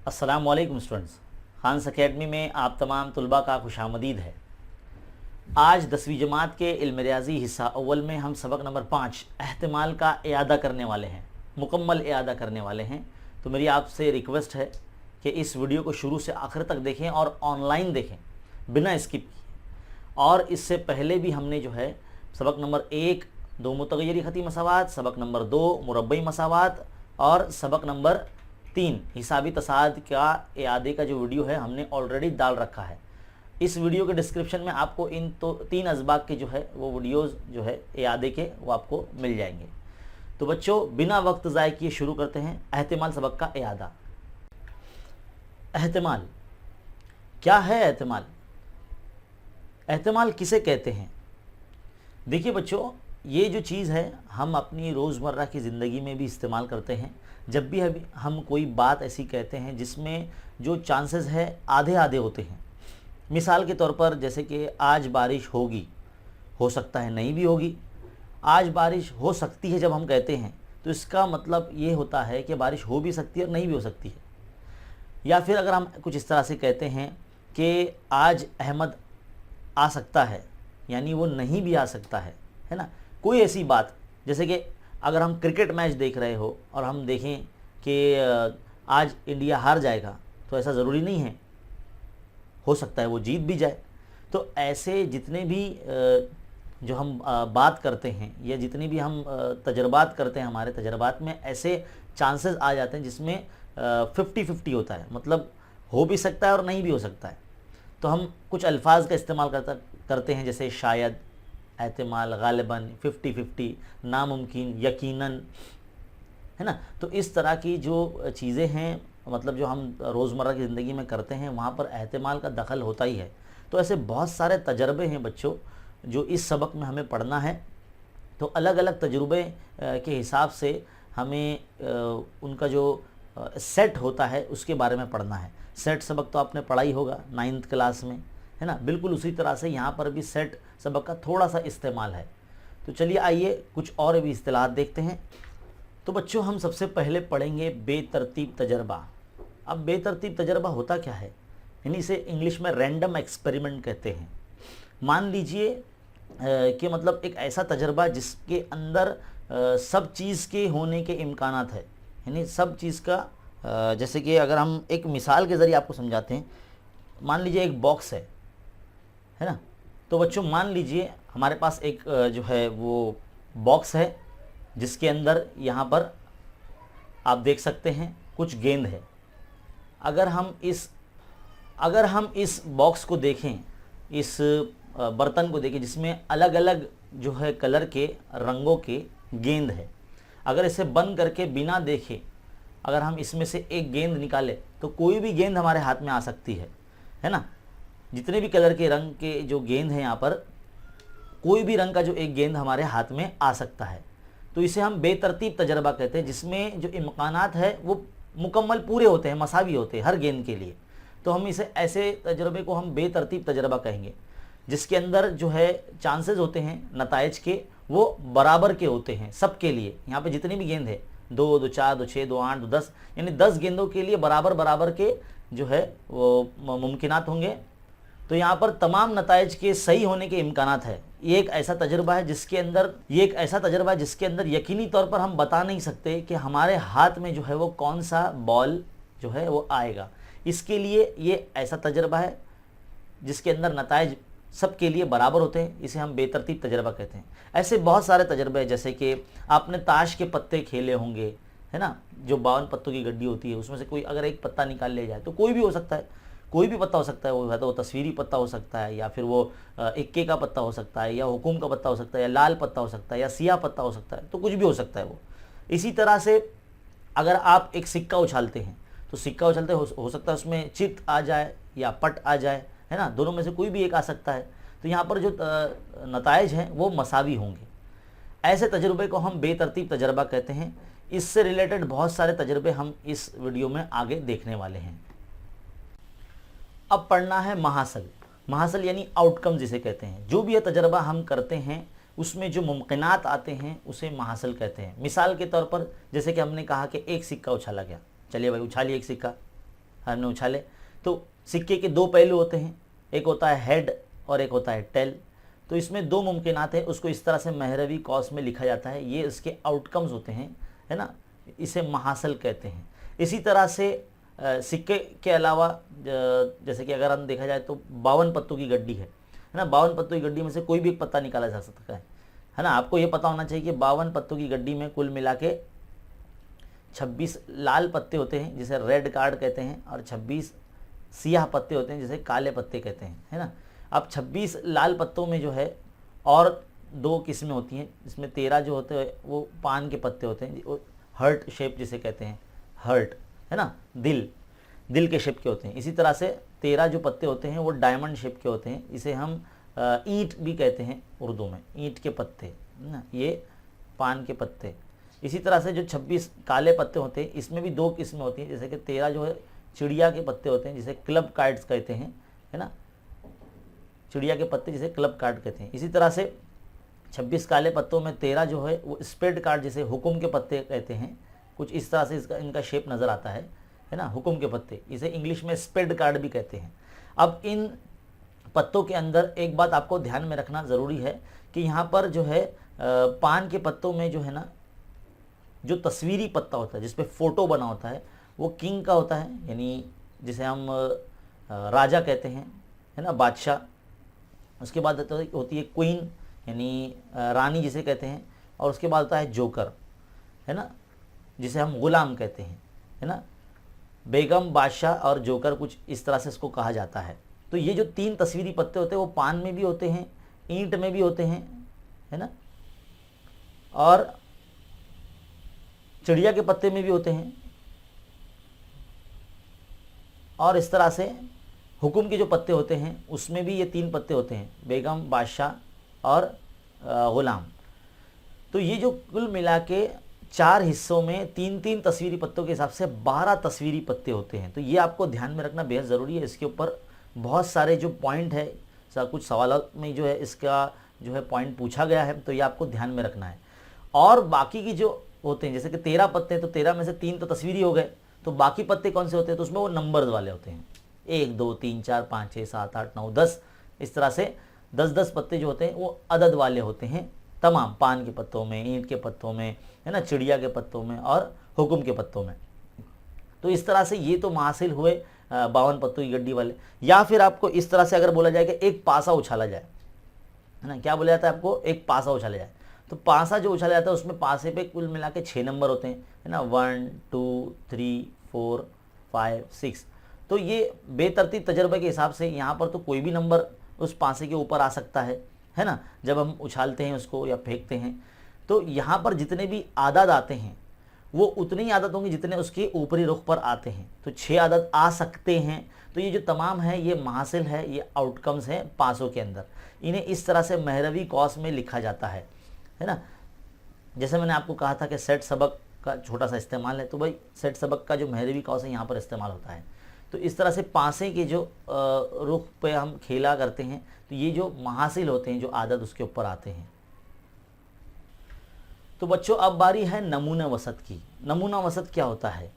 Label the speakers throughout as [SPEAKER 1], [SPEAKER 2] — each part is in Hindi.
[SPEAKER 1] अस्सलाम वालेकुम स्टूडेंट्स, खान्स अकेडमी में आप तमाम तुलबा का खुशामदीद है। आज 10वीं जमात के इल्म रियाज़ी हिस्सा अव्वल में हम सबक नंबर 5 एहतिमाल का इयादा करने वाले हैं, मुकम्मल इयादा करने वाले हैं। तो मेरी आपसे रिक्वेस्ट है कि इस वीडियो को शुरू से आखिर तक देखें और ऑनलाइन देखें बिना स्किप किए। और इससे पहले भी हमने जो है सबक नंबर 1 दो मुतग़य्यरी ख़ती मसावात, सबक नंबर 2 मुरब्बई मसावात और सबक नंबर 3 हिसाबी तसाद का इयादे का जो वीडियो है हमने ऑलरेडी डाल रखा है। इस वीडियो के डिस्क्रिप्शन में आपको इन तो 3 असबाक के जो है वो वीडियोज़ जो है इयादे के वो आपको मिल जाएंगे। तो बच्चों, बिना वक्त ज़ाय किए शुरू करते हैं एहतिमाल सबक का इयादा। एहतिमाल क्या है? एहतिमाल एहतिमाल किसे कहते हैं? देखिए बच्चों, ये जो चीज़ है हम अपनी रोज़मर्रा की ज़िंदगी में भी इस्तेमाल करते हैं। जब भी हम कोई बात ऐसी कहते हैं जिसमें जो चांसेस है आधे आधे होते हैं। मिसाल के तौर पर जैसे कि आज बारिश होगी, हो सकता है नहीं भी होगी। आज बारिश हो सकती है जब हम कहते हैं तो इसका मतलब ये होता है कि बारिश हो भी सकती है और नहीं भी हो सकती है। या फिर अगर हम कुछ इस तरह से कहते हैं कि आज अहमद आ सकता है, यानी वो नहीं भी आ सकता है ना। कोई ऐसी बात जैसे कि अगर हम क्रिकेट मैच देख रहे हो और हम देखें कि आज इंडिया हार जाएगा, तो ऐसा ज़रूरी नहीं है, हो सकता है वो जीत भी जाए। तो ऐसे जितने भी जो हम बात करते हैं या जितनी भी हम तजर्बात करते हैं, हमारे तजर्बात में ऐसे चांसेस आ जाते हैं जिसमें 50-50 होता है, मतलब हो भी सकता है और नहीं भी हो सकता है। तो हम कुछ अल्फाज का इस्तेमाल करते हैं, जैसे शायद, एहतिमाल, गालिबन, 50-50, नामुमकिन, यकीनन, है ना। तो इस तरह की जो चीज़ें हैं, मतलब जो हम रोज़मर्रा की ज़िंदगी में करते हैं, वहाँ पर एहतिमाल का दखल होता ही है। तो ऐसे बहुत सारे तजर्बे हैं बच्चों जो इस सबक में हमें पढ़ना है। तो अलग अलग तजुर्बे के हिसाब से हमें उनका जो सेट होता है उसके बारे में पढ़ना है। सेट सबक तो आपने पढ़ा ही होगा 9th क्लास में, है ना। बिल्कुल उसी तरह से यहाँ पर भी सेट सबक का थोड़ा सा इस्तेमाल है। तो चलिए आइए कुछ और भी इस्तिलाहात देखते हैं। तो बच्चों, हम सबसे पहले पढ़ेंगे बेतरतीब तजर्बा। अब बेतरतीब तजर्बा होता क्या है, यानी इसे इंग्लिश में रैंडम एक्सपेरिमेंट कहते हैं। मान लीजिए कि मतलब एक ऐसा तजर्बा जिसके अंदर सब चीज़ के होने के इम्कानात है, यानी सब चीज़ का जैसे कि अगर हम एक मिसाल के ज़रिए आपको समझाते हैं। मान लीजिए एक बॉक्स है ना। तो बच्चों मान लीजिए हमारे पास एक जो है वो बॉक्स है जिसके अंदर यहाँ पर आप देख सकते हैं कुछ गेंद है। अगर हम इस बॉक्स को देखें, इस बर्तन को देखें जिसमें अलग अलग जो है कलर के, रंगों के गेंद है, अगर इसे बंद करके बिना देखे अगर हम इसमें से एक गेंद निकालें तो कोई भी गेंद हमारे हाथ में आ सकती है ना। जितने भी कलर के रंग के जो गेंद हैं, यहाँ पर कोई भी रंग का जो एक गेंद हमारे हाथ में आ सकता है। तो इसे हम बेतरतीब तजर्बा कहते हैं, जिसमें जो इम्कानात है वो मुकम्मल पूरे होते हैं, मसावी होते हैं हर गेंद के लिए। तो हम इसे ऐसे तजर्बे को हम बेतरतीब तजर्बा कहेंगे, जिसके अंदर जो है चांसेस होते हैं नताइज के वो बराबर के होते हैं सबके लिए। यहाँ पे जितनी भी गेंद है, 2, 2, 4, 2, 6, 2, 8, 2, 10, यानी 10 गेंदों के लिए बराबर बराबर के जो है वो मुमकिनात होंगे। तो यहाँ पर तमाम नताइज के सही होने के इम्कानात है। ये एक ऐसा तजर्बा है जिसके अंदर यकीनी तौर पर हम बता नहीं सकते कि हमारे हाथ में जो है वो कौन सा बॉल जो है वो आएगा। इसके लिए ये ऐसा तजर्बा है जिसके अंदर नताइज सबके लिए बराबर होते हैं, इसे हम बेतरतीब तजर्बा कहते हैं। ऐसे बहुत सारे तजर्बे हैं, जैसे कि आपने ताश के पत्ते खेले होंगे, है ना। जो 52 पत्तों की गड्डी होती है, उसमें से कोई अगर एक पत्ता निकाल लिया जाए तो कोई भी हो सकता है, कोई भी पत्ता हो सकता है। वो है तो वो तस्वीरी पत्ता हो सकता है, या फिर वो इक्के का पत्ता हो सकता है, या हुकुम का पत्ता हो सकता है, या लाल पत्ता हो सकता है, या सियाह पत्ता हो सकता है, तो कुछ भी हो सकता है वो। इसी तरह से अगर आप एक सिक्का उछालते हैं तो सिक्का उछलते हो सकता है उसमें चित आ जाए या पट आ जाए, है ना। दोनों में से कोई भी एक आ सकता है। तो यहाँ पर जो नताइज हैं वो मसावी होंगे। ऐसे तजुर्बे को हम बेतरतीब तजर्बा कहते हैं। इससे रिलेटेड बहुत सारे तजुर्बे हम इस वीडियो में आगे देखने वाले हैं। अब पढ़ना है महासल। महासल यानी आउटकम जिसे कहते हैं। जो भी यह तजर्बा हम करते हैं उसमें जो मुमकिनात आते हैं उसे महासल कहते हैं। मिसाल के तौर पर जैसे कि हमने कहा कि एक सिक्का उछाला गया, चलिए भाई उछालिए एक सिक्का, हमने उछाले। तो सिक्के के दो पहलू होते हैं, एक होता है हेड और एक होता है टेल। तो इसमें दो मुमकिनात है, उसको इस तरह से महरवी कॉस में लिखा जाता है, ये इसके आउटकम्स होते हैं, है ना, इसे महासल कहते हैं। इसी तरह से सिक्के के अलावा जैसे कि अगर हम देखा जाए तो 52 पत्तों की गड्डी है ना, 52 पत्तों की गड्डी में से कोई भी एक पत्ता निकाला जा सकता है ना। आपको ये पता होना चाहिए कि 52 पत्तों की गड्डी में कुल मिला के 26 लाल पत्ते होते हैं जिसे रेड कार्ड कहते हैं, और 26 सियाह पत्ते होते हैं जिसे काले पत्ते कहते हैं, है ना। अब 26 लाल पत्तों में जो है और दो किस्में होती हैं, इसमें 13 जो होते हैं वो पान के पत्ते होते हैं, वो हर्ट शेप जिसे कहते हैं, हर्ट, है ना, दिल के शेप के होते हैं। इसी तरह से 13 जो पत्ते होते हैं वो डायमंड शेप के होते हैं, इसे हम ईंट भी कहते हैं उर्दू में, ईंट के पत्ते ना, ये पान के पत्ते। इसी तरह से जो 26 काले पत्ते होते हैं इसमें भी दो किस्में होती हैं, जैसे कि 13 जो है चिड़िया के पत्ते होते हैं जिसे क्लब कार्ड्स कहते हैं, है ना, चिड़िया के पत्ते जिसे क्लब कार्ड कहते हैं। इसी तरह से 26 काले पत्तों में 13 जो है वो स्प्रेड कार्ड जिसे हुकुम के पत्ते कहते हैं, कुछ इस तरह से इनका शेप नज़र आता है ना, हुकुम के पत्ते, इसे इंग्लिश में स्प्रेड कार्ड भी कहते हैं। अब इन पत्तों के अंदर एक बात आपको ध्यान में रखना ज़रूरी है कि यहाँ पर जो है पान के पत्तों में जो है ना, जो तस्वीरी पत्ता होता है जिस पे फ़ोटो बना होता है वो किंग का होता है, यानी जिसे हम राजा कहते हैं, है ना, बादशाह। उसके बाद होती है क्वीन, यानी रानी जिसे कहते हैं, और उसके बाद होता है जोकर, है ना, जिसे हम गुलाम कहते हैं, है ना, बेगम, बादशाह और जोकर, कुछ इस तरह से इसको कहा जाता है। तो ये जो 3 तस्वीरी पत्ते होते हैं वो पान में भी होते हैं, ईंट में भी होते हैं, है ना, और चिड़िया के पत्ते में भी होते हैं, और इस तरह से हुकुम के जो पत्ते होते हैं उसमें भी ये 3 पत्ते होते हैं, बेगम, बादशाह और गुलाम। तो ये जो कुल मिला के 4 हिस्सों में 3-3 तस्वीरी पत्तों के हिसाब से 12 तस्वीरी पत्ते होते हैं। तो ये आपको ध्यान में रखना बेहद ज़रूरी है। इसके ऊपर बहुत सारे जो पॉइंट है, कुछ सवालों में जो है इसका जो है पॉइंट पूछा गया है, तो ये आपको ध्यान में रखना है। और बाकी की जो होते हैं, जैसे कि 13 पत्ते हैं तो 13 में से 3 तो तस्वीरी हो गए, तो बाकी पत्ते कौन से होते हैं, तो उसमें वो नंबर्स वाले होते हैं, 1 2 3 4 5 6 7 8 9 10, इस तरह से 10-10 पत्ते जो होते हैं वो अदद वाले होते हैं तमाम, पान के पत्तों में, ईंट के पत्तों में, है ना, चिड़िया के पत्तों में और हुकुम के पत्तों में। तो इस तरह से ये तो हासिल हुए 52 पत्तों की गड्डी वाले। या फिर आपको इस तरह से अगर बोला जाए कि एक पासा उछाला जाए, है ना, क्या बोला जाता है आपको, एक पासा उछाला जाए, तो पासा जो उछाला जाता है उसमें पासे पे कुल मिला के 6 नंबर होते हैं, है ना, 1 2 3 4 5 6। तो ये बेतरतीब तजर्बे के हिसाब से यहाँ पर तो कोई भी नंबर उस पासे के ऊपर आ सकता है ना, जब हम उछालते हैं उसको या फेंकते हैं। तो यहाँ पर जितने भी आदत आते हैं वो उतनी ही आदत होंगी जितने उसके ऊपरी रुख पर आते हैं, तो 6 आदत आ सकते हैं। तो ये जो तमाम है ये महासिल है, ये आउटकम्स हैं पासों के अंदर। इन्हें इस तरह से महरवी कॉस में लिखा जाता है ना। जैसे मैंने आपको कहा था कि सेट सबक का छोटा सा इस्तेमाल है, तो भाई सेट सबक का जो महरवी कॉस है यहाँ पर इस्तेमाल होता है। तो इस तरह से पासे के जो रुख पे हम खेला करते हैं, तो ये जो महासिल होते हैं, जो आदत उसके ऊपर आते हैं। तो बच्चों अब बारी है नमूना वसत की। नमूना वसत क्या होता है?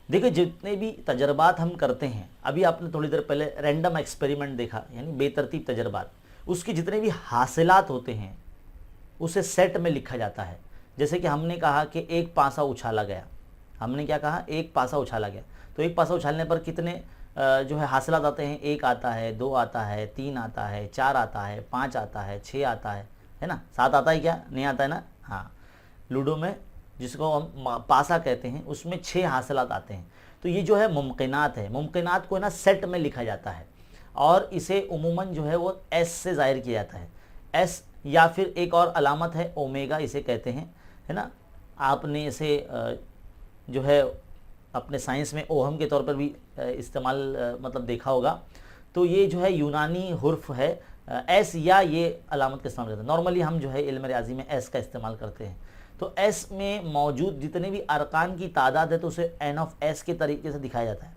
[SPEAKER 1] देखिए, जितने भी तजर्बात हम करते हैं, अभी आपने थोड़ी देर पहले रैंडम एक्सपेरिमेंट देखा, यानी बेतरतीब तजर्बात, उसके जितने भी हासिलात होते हैं उसे सेट में लिखा जाता है। जैसे कि हमने कहा कि एक पासा उछाला गया, हमने क्या कहा, एक पासा उछाला गया, तो एक पासा उछालने पर कितने जो है हासिलात आते हैं, 1 आता है, 2 आता है, 3 आता है, 4 आता है, 5 आता है, 6 आता है ना, 7 आता है, क्या नहीं आता है ना, हाँ, लूडो में जिसको हम पासा कहते हैं उसमें 6 हासिलात आते हैं। तो ये जो है मुमकिनात है, मुमकिनात को ना सेट में लिखा जाता है और इसे उमूमन जो है वो एस से ज़ाहिर किया जाता है, एस, या फिर एक और अलामत है ओमेगा इसे कहते हैं, है ना। आपने इसे जो है अपने साइंस में ओहम के तौर पर भी इस्तेमाल मतलब देखा होगा। तो ये जो है यूनानी हुर्फ है, एस या ये अलामत का इस्तेमाल करते हैं। नॉर्मली हम जो है इल्म रियाजी में एस का इस्तेमाल करते हैं। तो एस में मौजूद जितने भी अरकान की तादाद है तो उसे एन ऑफ एस के तरीके से दिखाया जाता है।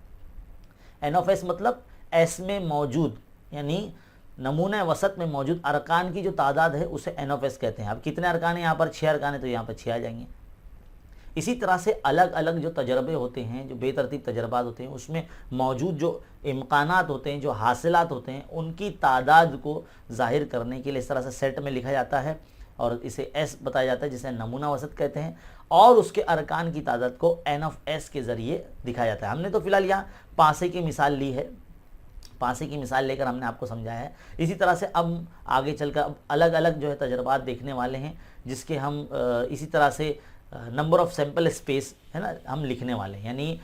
[SPEAKER 1] एन ऑफ एस मतलब एस में मौजूद, यानी नमूना वसत में मौजूद अरकान की जो तादाद है उसे एन ऑफ एस कहते हैं। अब कितने अरकान हैं यहाँ पर, 6 अरकान है, तो यहाँ पर 6 आ जाएंगे। इसी तरह से अलग अलग जो तजर्बे होते हैं, जो बेतरतीब तजर्बात होते हैं, उसमें मौजूद जो इम्कानात होते हैं, जो हासिलात होते हैं, उनकी तादाद को ज़ाहिर करने के लिए इस तरह से सेट में लिखा जाता है और इसे एस बताया जाता है, जिसे नमूना वसत कहते हैं। और उसके अरकान की तादाद को एन ऑफ एस के ज़रिए दिखाया जाता है। हमने तो फिलहाल यहाँ पासे की मिसाल ली है, पासे की मिसाल लेकर हमने आपको समझाया है। इसी तरह से अब आगे चलकर अब अलग अलग जो है तजर्बात देखने वाले हैं, जिसके हम इसी तरह से नंबर ऑफ सैंपल स्पेस है ना हम लिखने वाले हैं, यानी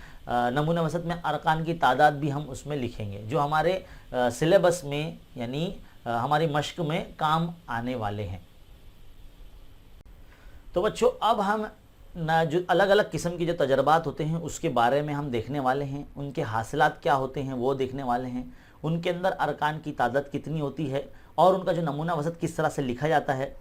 [SPEAKER 1] नमूना वसत में अरकान की तादाद भी हम उसमें लिखेंगे, जो हमारे सिलेबस में यानी हमारी मश्क में काम आने वाले हैं। तो बच्चों अब हम जो अलग अलग किस्म की जो तजर्बात होते हैं उसके बारे में हम देखने वाले हैं, उनके हासिलात क्या होते हैं वो देखने वाले हैं, उनके अंदर अरकान की तादाद कितनी होती है और उनका जो नमूना वसत किस तरह से लिखा जाता है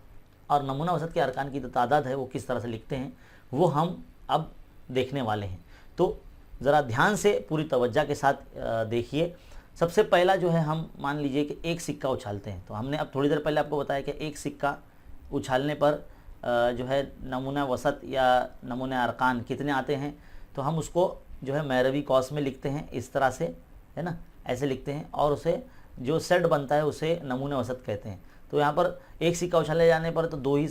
[SPEAKER 1] और नमूना वसत के अरकान की तादाद है वो किस तरह से लिखते हैं, वो हम अब देखने वाले हैं। तो ज़रा ध्यान से पूरी तवज्जो के साथ देखिए। सबसे पहला जो है, हम मान लीजिए कि एक सिक्का उछालते हैं। तो हमने अब थोड़ी देर पहले आपको बताया कि एक सिक्का उछालने पर जो है नमूना वसत या नमूना अरकान कितने आते हैं, तो हम उसको जो है मैरवी कौस में लिखते हैं, इस तरह से है ना, ऐसे लिखते हैं और उसे जो सेट बनता है उसे नमूना वसत कहते हैं। तो यहाँ पर एक सिक्का उछाले जाने पर तो दो ही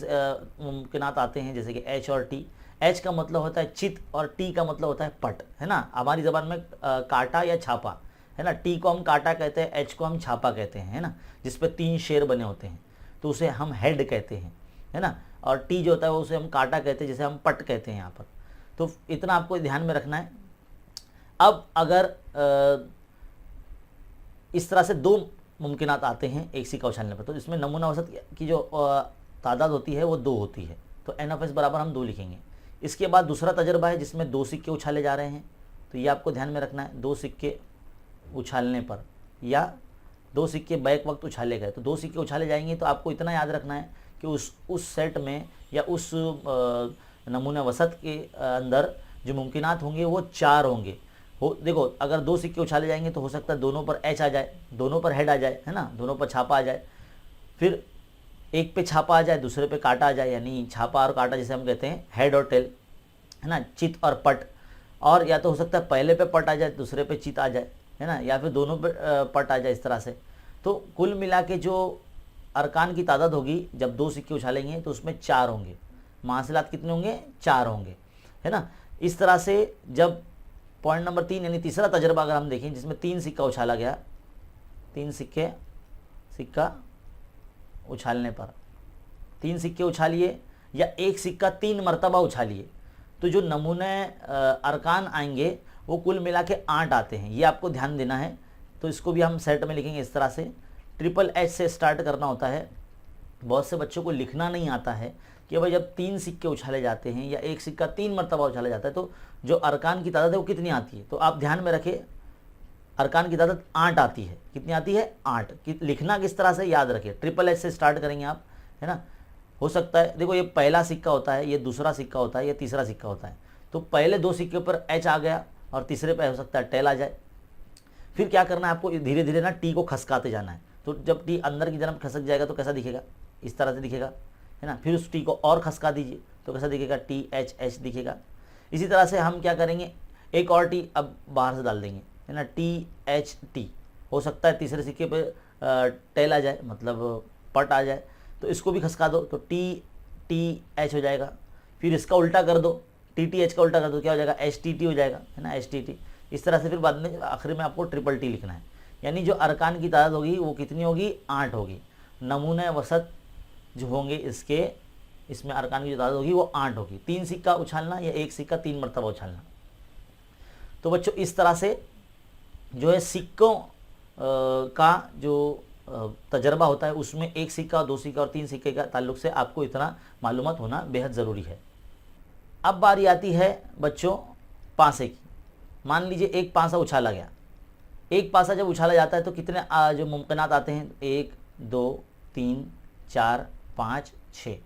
[SPEAKER 1] मुमकिनात आते हैं, जैसे कि एच और टी। एच का मतलब होता है चित और टी का मतलब होता है पट, है ना, हमारी ज़बान में कांटा या छापा, है ना। टी को हम कांटा कहते हैं, एच को हम छापा कहते हैं, है ना, जिस पे 3 शेर बने होते हैं, तो उसे हम हेड कहते हैं, है ना। और टी जो होता है उसे हम कांटा कहते हैं, जिसे हम पट कहते हैं यहाँ पर। तो इतना आपको ध्यान में रखना है। अब अगर इस तरह से 2 मुमकिनात आते हैं एक सिक्का उछालने पर, तो इसमें नमूना वसत की जो तादाद होती है वो 2 होती है, तो एन ऑफ एस बराबर हम 2 लिखेंगे। इसके बाद दूसरा तजर्बा है जिसमें 2 सिक्के उछाले जा रहे हैं, तो ये आपको ध्यान में रखना है। 2 सिक्के उछालने पर या 2 सिक्के बैक वक्त उछाले गए, तो 2 सिक्के उछाले जाएंगे, तो आपको इतना याद रखना है कि उस सेट में या उस नमूना वसत के अंदर जो मुमकिनात होंगे वो 4 होंगे। देखो, अगर 2 सिक्के उछाले जाएंगे तो हो सकता है दोनों पर एच आ जाए, दोनों पर हेड आ जाए, है ना, दोनों पर छापा आ जाए, फिर एक पे छापा आ जाए, दूसरे पे कांटा आ जाए, यानी छापा और कांटा जिसे हम कहते हैं हेड और टेल, है ना, चित और पट। और या तो हो सकता है पहले पे पट आ जाए, दूसरे पे चित आ जाए, है ना, या फिर दोनों पे पट आ जाए, इस तरह से। तो कुल मिला के जो अरकान की तादाद होगी जब 2 सिक्के उछालेंगे तो उसमें 4 होंगे। मासिलात कितने होंगे? 4 होंगे, है ना। इस तरह से जब पॉइंट नंबर 3 यानी तीसरा तजर्बा अगर हम देखें, जिसमें 3 सिक्का उछाला गया, 3 सिक्का उछालने पर 3 सिक्के उछालिए या एक सिक्का 3 मरतबा उछालिए, तो जो नमूने अरकान आएंगे वो कुल मिला के 8 आते हैं। ये आपको ध्यान देना है। तो इसको भी हम सेट में लिखेंगे इस तरह से। ट्रिपल एच से स्टार्ट करना होता है। बहुत से बच्चों को लिखना नहीं आता है कि भाई जब 3 सिक्के उछाले जाते हैं या एक सिक्का 3 मरतबा उछाला जाता है तो जो अरकान की तादाद है वो कितनी आती है। तो आप ध्यान में रखें, अरकान की तादाद 8 आती है। कितनी आती है? 8। लिखना किस तरह से याद रखिए, ट्रिपल एच से स्टार्ट करेंगे आप, है ना। हो सकता है, देखो, ये पहला सिक्का होता है, ये दूसरा सिक्का होता है, ये तीसरा सिक्का होता है। तो पहले 2 सिक्के पर एच आ गया और तीसरे पे हो सकता है टेल आ जाए। फिर क्या करना है आपको, धीरे धीरे ना टी को खसकाते जाना है। तो जब टी अंदर की तरफ खसक जाएगा तो कैसा दिखेगा? इस तरह से दिखेगा, है ना। फिर उस टी को और खसका दीजिए तो कैसा दिखेगा? टी एच एच दिखेगा। इसी तरह से हम क्या करेंगे, एक और टी अब बाहर से डाल देंगे, है ना, टी एच टी। हो सकता है तीसरे सिक्के पे टेल आ जाए, मतलब पट आ जाए, तो इसको भी खसका दो तो टी टी एच हो जाएगा। फिर इसका उल्टा कर दो, टी टी एच का उल्टा कर दो, क्या हो जाएगा? एच टी टी हो जाएगा, है ना, एच टी टी। इस तरह से फिर बाद में आखिर में आपको ट्रिपल टी लिखना है। यानी जो अरकान की तादाद होगी वो कितनी होगी? 8 होगी। नमूने वसत जो होंगे इसमें अरकान की जो तादाद होगी वो 8 होगी। 3 सिक्का उछालना या एक सिक्का 3 मरतबा उछालना। तो बच्चों इस तरह से जो है सिक्कों का जो तजर्बा होता है उसमें 1 सिक्का, 2 सिक्का और 3 सिक्के का ताल्लुक से आपको इतना मालूमात होना बेहद ज़रूरी है। अब बारी आती है बच्चों पासे की। मान लीजिए एक पासा उछाला गया। एक पासा जब उछाला जाता है तो कितने जो मुमकिनात आते हैं? 1 2 3 4 5 6।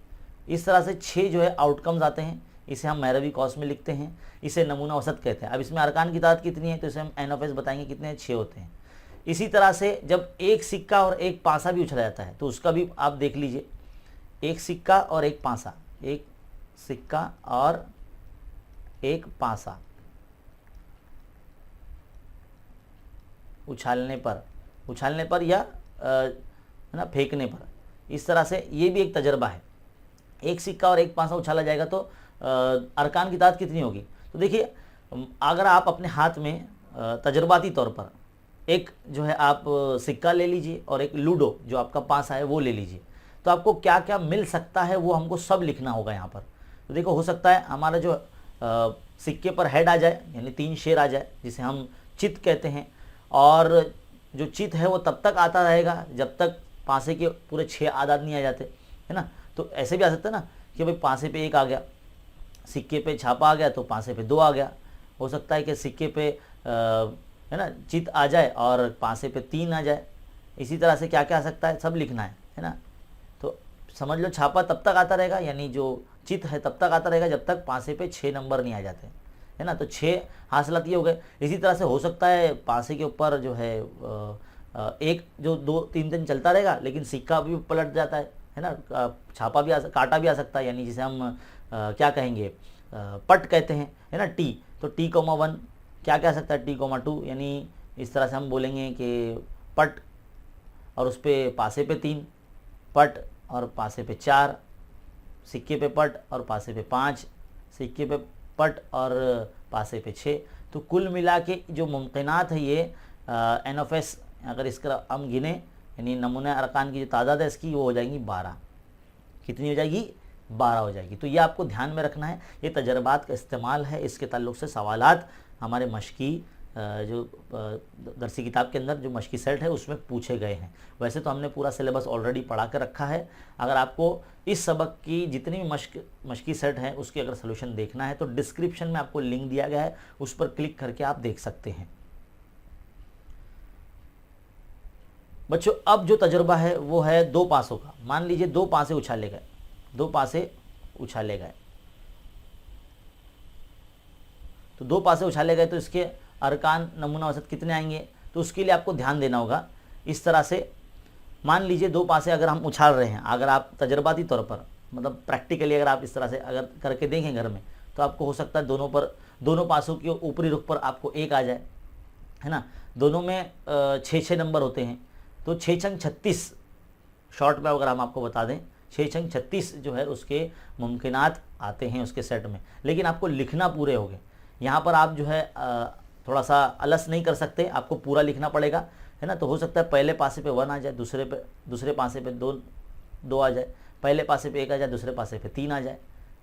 [SPEAKER 1] इस तरह से 6 जो है आउटकम्स आते हैं। इसे हम मैरवी कौस में लिखते हैं, इसे नमूना औसत कहते हैं। अब इसमें अरकान की तादाद कितनी है तो इसे हम एन ऑफ एस बताएंगे कितने? 6 होते हैं। इसी तरह से जब एक सिक्का और एक पासा भी उछला जाता है तो उसका भी आप देख लीजिए। एक सिक्का और एक पासा, एक सिक्का और एक पासा, उछालने पर या है ना फेंकने पर, इस तरह से ये भी एक तजर्बा है। एक सिक्का और एक पासा उछाला जाएगा तो अरकान की तादाद कितनी होगी। तो देखिए, अगर आप अपने हाथ में तजर्बाती तौर पर एक जो है आप सिक्का ले लीजिए और एक लूडो जो आपका पासा है वो ले लीजिए, तो आपको क्या क्या मिल सकता है वो हमको सब लिखना होगा यहाँ पर। तो देखो, हो सकता है हमारा जो सिक्के पर हेड आ जाए, यानी 3 शेर आ जाए, जिसे हम चित कहते हैं, और जो चित है वो तब तक आता रहेगा जब तक पासे के पूरे 6 आदाद नहीं आ जाते, है ना। तो ऐसे भी आ सकता है ना कि भाई पासे पे 1 आ गया, सिक्के पे छापा आ गया तो पासे पे 2 आ गया। हो सकता है कि सिक्के पे है ना चित आ जाए और पासे पे 3 आ जाए। इसी तरह से क्या क्या आ सकता है सब लिखना है ना। तो समझ लो, छापा तब तक आता रहेगा, यानी जो चित है तब तक आता रहेगा जब तक पासे पे 6 नंबर नहीं आ जाते, है ना। तो 6 हासिलात ये हो गए। इसी तरह से हो सकता है पासे के ऊपर जो है एक जो 2-3 दिन चलता रहेगा, लेकिन सिक्का भी पलट जाता है ना। छापा भी काटा भी आ सकता है, यानी जिसे हम क्या कहेंगे, पट कहते हैं, है ना, टी। तो T,1 क्या क्या आ सकता है, T,2, यानी इस तरह से हम बोलेंगे कि पट और उस पर पासे पे 3, पट और पासे पे 4, सिक्के पे पट और पासे पे 5, सिक्के पे पट और पासे पे 6। तो कुल मिला के जो मुमकिनात है ये NFS, अगर इसका हम गिने, यानी नमूना अरकान की जो तादाद है इसकी, वो हो जाएंगी 12। कितनी हो जाएगी, 12 हो जाएगी। तो ये आपको ध्यान में रखना है, ये तजर्बात का इस्तेमाल है। इसके ताल्लुक़ से सवालात हमारे मशकी जो दरसी किताब के अंदर जो मशकी सेट है उसमें पूछे गए हैं। वैसे तो हमने पूरा सिलेबस ऑलरेडी पढ़ा कर रखा है। अगर आपको इस सबक की जितनी भी मशकी सेट है उसके अगर सोल्यूशन देखना है तो डिस्क्रिप्शन में आपको लिंक दिया गया है, उस पर क्लिक करके आप देख सकते हैं। बच्चों, अब जो तजुर्बा है वो है 2 पासों का। मान लीजिए 2 पासे उछाले गए, 2 पासे उछाले गए, तो 2 पासे उछाले गए तो इसके अरकान नमूना औसत कितने आएंगे। तो उसके लिए आपको ध्यान देना होगा। इस तरह से मान लीजिए 2 पासे अगर हम उछाल रहे हैं, अगर आप तजर्बाती तौर पर मतलब प्रैक्टिकली अगर आप इस तरह से अगर करके देखें घर में, तो आपको हो सकता है दोनों पासों के ऊपरी रुख पर आपको 1 आ जाए, है ना। दोनों में 6 नंबर होते हैं, तो 6 छंग 36, शॉर्ट में अगर हम आपको बता दें 6 छंग 36 जो है उसके मुमकिनात आते हैं उसके सेट में। लेकिन आपको लिखना पूरे होंगे। यहाँ पर आप जो है थोड़ा सा अलस नहीं कर सकते, आपको पूरा लिखना पड़ेगा, है ना। तो हो सकता है पहले पासे पे 1 आ जाए, दूसरे पासे पे 2 आ जाए, पहले पासे पे 1 आ जाए, दूसरे पासे पे 3 आ जाए,